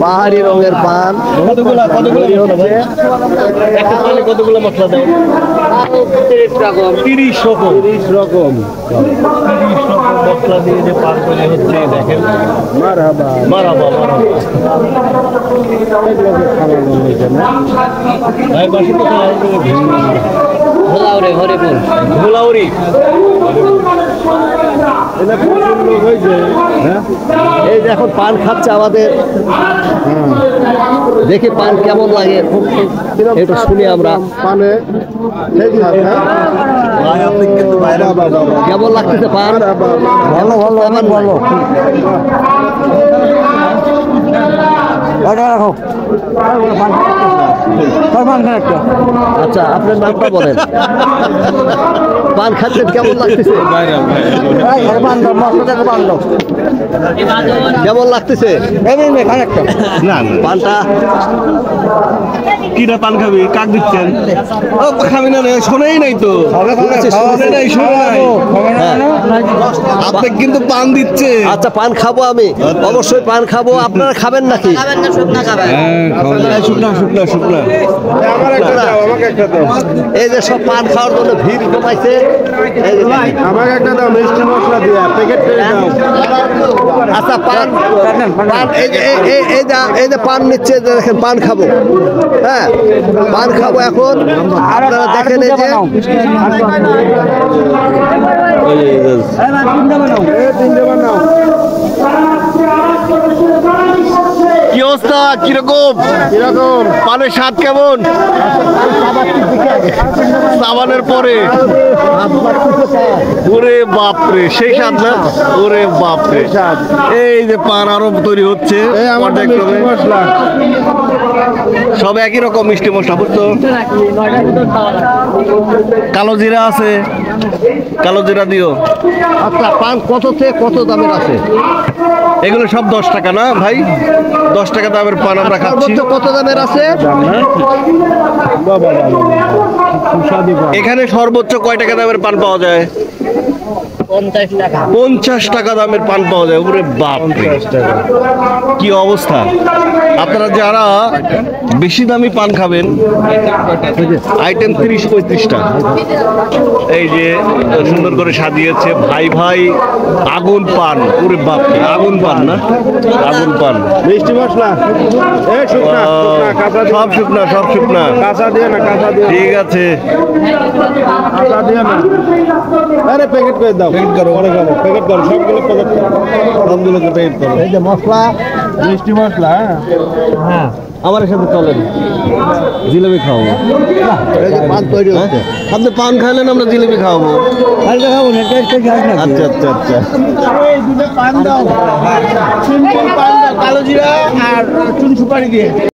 পাহাড়ি রঙের পান কতগুলো মশলা দেয়? 30 রকম মশলা দিয়ে যে পান তৈরি হচ্ছে দেখেন। মারহাবা মারহাবা ঘোলাউরি এই যে এখন পান খাচ্ছে আমাদের, দেখি পান কেমন লাগে একটু শুনি আমরা। পানে কেমন লাগতেছে পান? ভালো ভালো আমার ভালো। আচ্ছা, আপনার নামটা বলেন। পান খাচ্ছেন, কেমন লাগতেছে? কেমন লাগতেছে পানটা? কিনা পান খাবি? কাক দিচ্ছেন? খাবি না? শোনেই নাই তো, আপনি কিন্তু পান দিচ্ছে। আচ্ছা, পান খাবো আমি, অবশ্যই পান খাবো। আপনারা খাবেন নাকি? এই যে সব পান খাওয়ার জন্য ভিড় কমাইছে। আমাকে একটা দাও মিষ্টি মশলা দিয়া প্যাকেট করে দাও। আচ্ছা, পান এই যে পান নিচ্ছে, দেখেন পান খাবো। হ্যাঁ, পান খাবো এখন। আপনারা দেখেন এই যে কি অবস্থা, কিরকম পানের স্বাদ কেমন? সাবানের পরে ওরে বাপরে, সেই স্বাদ না? ওরে বাপরে, এই যে পান আরো তৈরি হচ্ছে, সব একই রকম মিষ্টি মশলা। বুঝতো, কালো জিরা আছে, কালো জিরা দিও। আচ্ছা, পান কত থেকে কত দামের আছে? এগুলো সব 10 টাকা না ভাই? 10 টাকা দামের পান আমরা খাচ্ছি। কত দামের আছে এখানে? সর্বোচ্চ কয় টাকা দামের পান পাওয়া যায়? 50 টাকা দামের পান পাওয়া যায়। ওরে বাপ, কি অবস্থা! আপনারা যারা বেশি দামি পান খাবেন, আইটেম 30-35টা। এই যে সুন্দর করে সাজিয়েছে ভাই ভাই আগুন পান। ওরে বাপ, আগুন পান না? আগুন পান, মিষ্টি মশলা, সব শুকনা, সব শুকনা, কাঁচা দিয়ে না, কাঁচা দিয়ে। ঠিক আছে, কাঁচা দিয়ে না। আরে প্যাকেট করে দাও, প্যাকেট করো, প্যাকেট করো, সবগুলো প্যাকেট করো, সবগুলো প্যাকেট করো। এই যে মশলা, মিষ্টি মশলা। হ্যাঁ, আমার সাথে চলেন, জিলেবি খাওয়াবো। পান তৈরি হচ্ছে, আপনি পান খাইলেন, আমরা জিলেবি খাওয়াবো। আচ্ছা আচ্ছা আচ্ছা, পান দাও, কালো জিরা আর চুন সুপারি দিয়ে।